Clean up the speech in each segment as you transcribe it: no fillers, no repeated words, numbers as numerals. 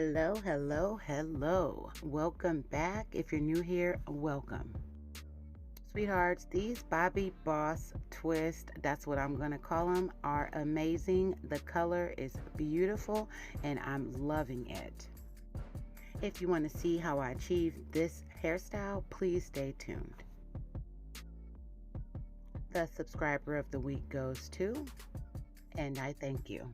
Hello, hello, hello. Welcome back. If you're new here, welcome. Sweethearts, these Bobbi Boss twist, that's what I'm going to call them, are amazing. The color is beautiful and I'm loving it. If you want to see how I achieve this hairstyle, please stay tuned. The subscriber of the week goes to, and I thank you.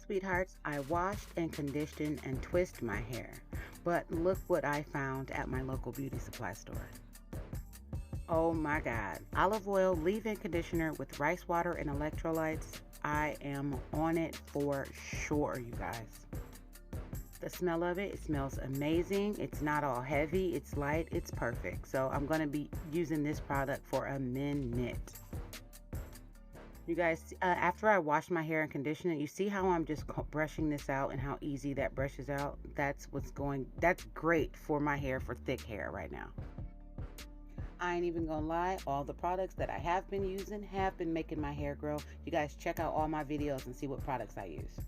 Sweethearts, I washed and conditioned and twist my hair, but look what I found at my local beauty supply store. Oh my God, olive oil leave-in conditioner with rice water and electrolytes. I am on it for sure, you guys. The smell of it smells amazing. It's not all heavy, it's light, it's perfect. So I'm going to be using this product for a minute. You guys, after I wash my hair and condition it, you see how I'm just brushing this out and how easy that brushes out? That's great for my hair, for thick hair right now. I ain't even gonna lie, all the products that I have been using have been making my hair grow. You guys check out all my videos and see what products I use.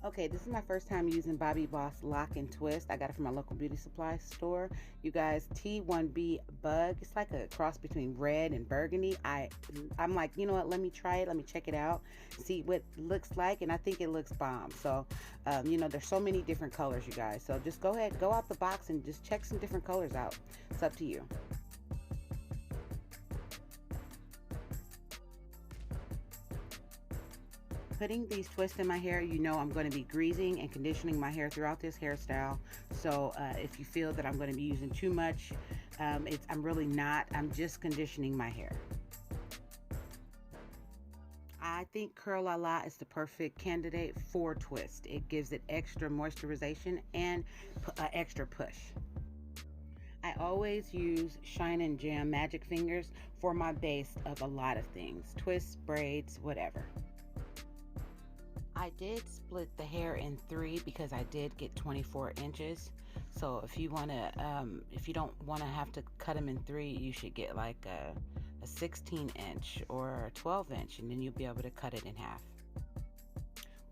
Okay, this is my first time using Bobbi Boss Lock and Twist. I got it from my local beauty supply store. You guys, T1B Bug. It's like a cross between red and burgundy. I'm like, you know what? Let me try it. Let me check it out. See what it looks like, and I think it looks bomb. So, there's so many different colors, you guys. So just go ahead, go out the box and just check some different colors out. It's up to you. Putting these twists in my hair, you know I'm going to be greasing and conditioning my hair throughout this hairstyle. So if you feel that I'm going to be using too much, I'm really not. I'm just conditioning my hair. I think Curl La La is the perfect candidate for twist. It gives it extra moisturization and extra push. I always use Shine and Jam Magic Fingers for my base of a lot of things. Twists, braids, whatever. I did split the hair in 3 because I did get 24 inches. So if you don't want to have to cut them in 3, you should get like a 16 inch or a 12 inch, and then you'll be able to cut it in half.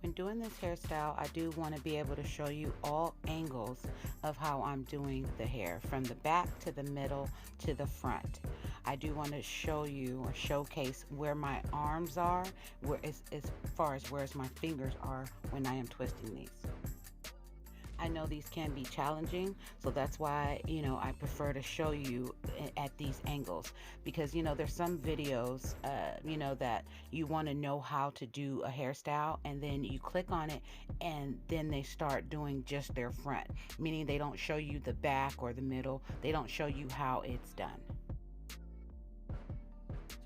When doing this hairstyle, I do want to be able to show you all angles of how I'm doing the hair, from the back to the middle to the front. I do want to show you or showcase where my arms are, as far as where my fingers are when I am twisting these. I know these can be challenging, so that's why, I prefer to show you at these angles, because, there's some videos, that you want to know how to do a hairstyle, and then you click on it, and then they start doing just their front, meaning they don't show you the back or the middle. They don't show you how it's done.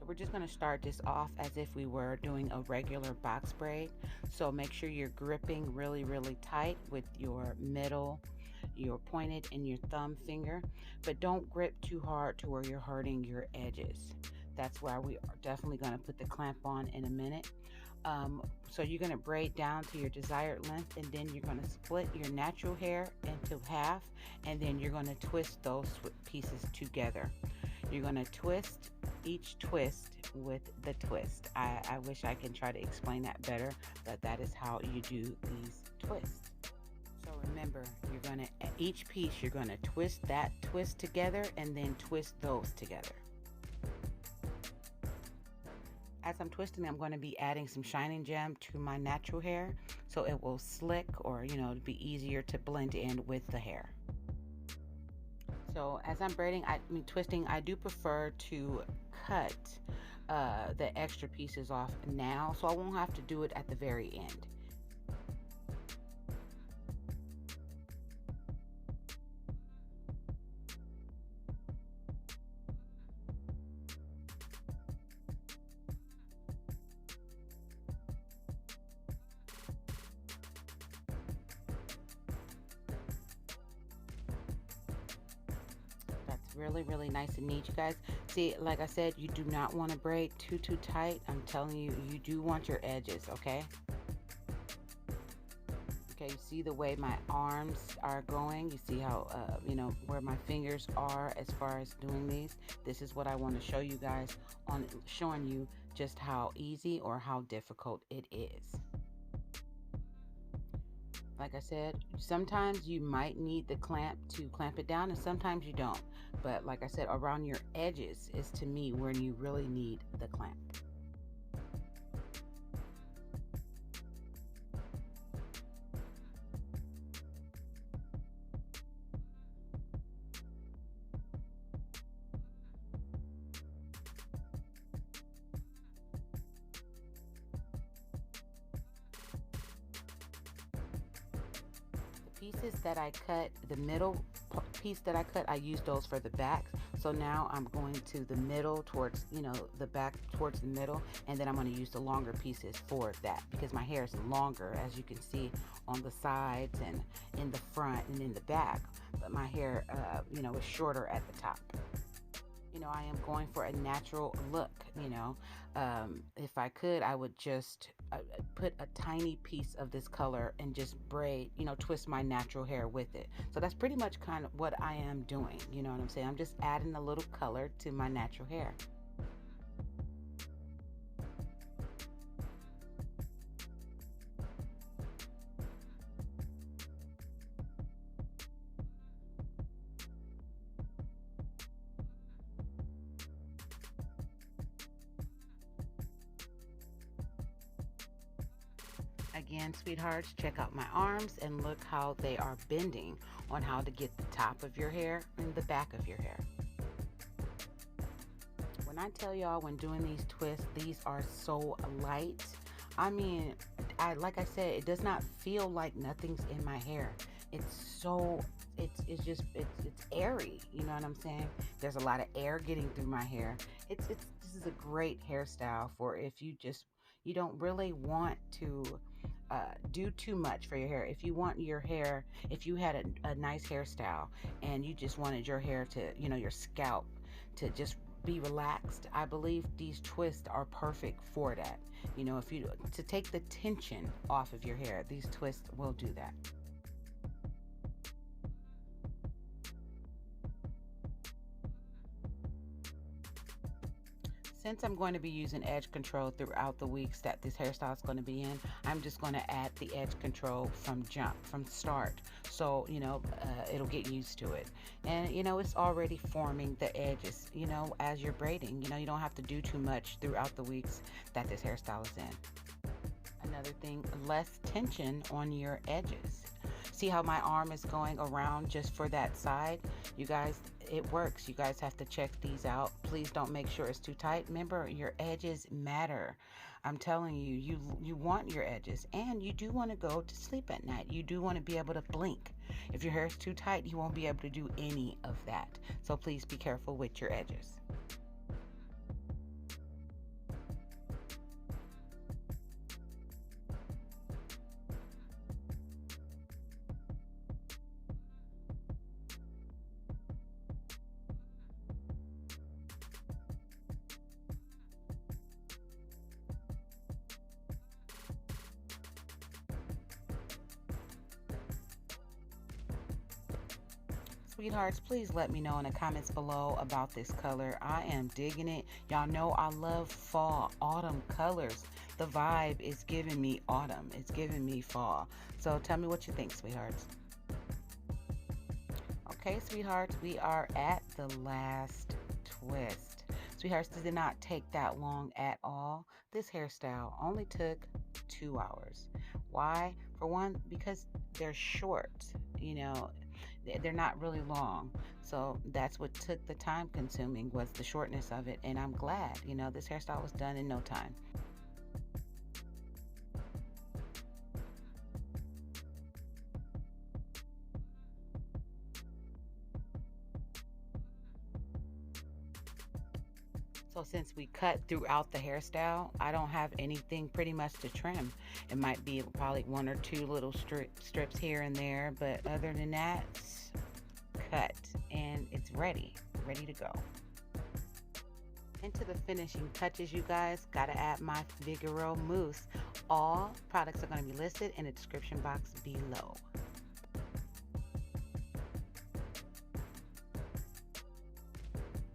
We're just going to start this off as if we were doing a regular box braid. So make sure you're gripping really, really tight with your middle, your pointed, and your thumb finger. But don't grip too hard to where you're hurting your edges. That's why we are definitely going to put the clamp on in a minute. So you're going to braid down to your desired length, and then you're going to split your natural hair into half, and then you're going to twist those pieces together. You're going to twist each twist with the twist. I wish I can try to explain that better, but that is how you do these twists. So remember, each piece you're going to twist that twist together, and then twist those together. As I'm twisting, I'm going to be adding some Shining Gem to my natural hair, so it will slick, or it'll be easier to blend in with the hair. So as I'm twisting, I do prefer to cut the extra pieces off now, so I won't have to do it at the very end. Really, really nice and neat, you guys. See, like I said, you do not want to braid too tight. I'm telling you, you do want your edges, okay? Okay, you see the way my arms are going. You see how where my fingers are as far as doing these. This is what I want to show you guys, on showing you just how easy or how difficult it is. Like I said, sometimes you might need the clamp to clamp it down and sometimes you don't. But like I said, around your edges is to me where you really need the clamp. Pieces that I cut, the middle piece that I cut, I used those for the back. So now I'm going to the middle towards, the back towards the middle, and then I'm going to use the longer pieces for that because my hair is longer, as you can see, on the sides and in the front and in the back, but my hair, is shorter at the top. I am going for a natural look. If I could, I would just put a tiny piece of this color and just braid, twist my natural hair with it. So that's pretty much kind of what I am doing. You know what I'm saying? I'm just adding a little color to my natural hair. Again, sweethearts, check out my arms and look how they are bending on how to get the top of your hair and the back of your hair. When I tell y'all, when doing these twists, these are so light. I mean, like I said, it does not feel like nothing's in my hair. It's airy. You know what I'm saying? There's a lot of air getting through my hair. This is a great hairstyle for if you don't really want to do too much for your hair. If you want your hair, if you had a nice hairstyle and you just wanted your hair to, your scalp to just be relaxed, I believe these twists are perfect for that. If you to take the tension off of your hair, these twists will do that. Since I'm going to be using edge control throughout the weeks that this hairstyle is going to be in, I'm just going to add the edge control from start. So, it'll get used to it. And, it's already forming the edges, as you're braiding. You don't have to do too much throughout the weeks that this hairstyle is in. Another thing, less tension on your edges. See how my arm is going around just for that side? You guys, it works. You guys have to check these out. Please don't make sure it's too tight. Remember, your edges matter. I'm telling you, you want your edges, and you do want to go to sleep at night. You do want to be able to blink. If your hair is too tight, you won't be able to do any of that. So please be careful with your edges. Sweethearts, please let me know in the comments below about this color. I am digging it. Y'all know I love fall, autumn colors. The vibe is giving me autumn. It's giving me fall. So tell me what you think, sweethearts. Okay, sweethearts, we are at the last twist. Sweethearts, this did not take that long at all. This hairstyle only took 2 hours. Why? For one, because they're short. They're not really long, so that's what took the time consuming, was the shortness of it. And I'm glad, this hairstyle was done in no time. So since we cut throughout the hairstyle, I don't have anything pretty much to trim. It might be probably one or two little strips here and there, but other than that, cut, and it's ready to go. Into the finishing touches, you guys, gotta add my Figaro mousse. All products are going to be listed in the description box below.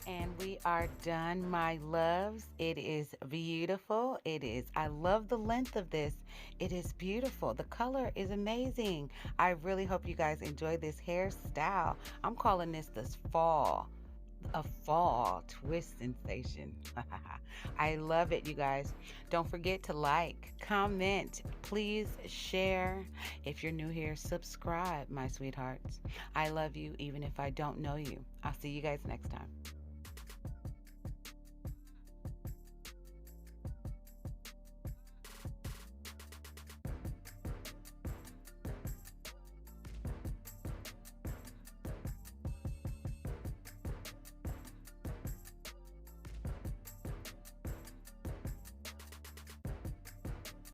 And we are done, my loves. It is beautiful. It is. I love the length of this. It is beautiful. The color is amazing. I really hope you guys enjoy this hairstyle. I'm calling this a fall twist sensation. I love it, you guys. Don't forget to like, comment, please share. If you're new here, subscribe, my sweethearts. I love you even if I don't know you. I'll see you guys next time.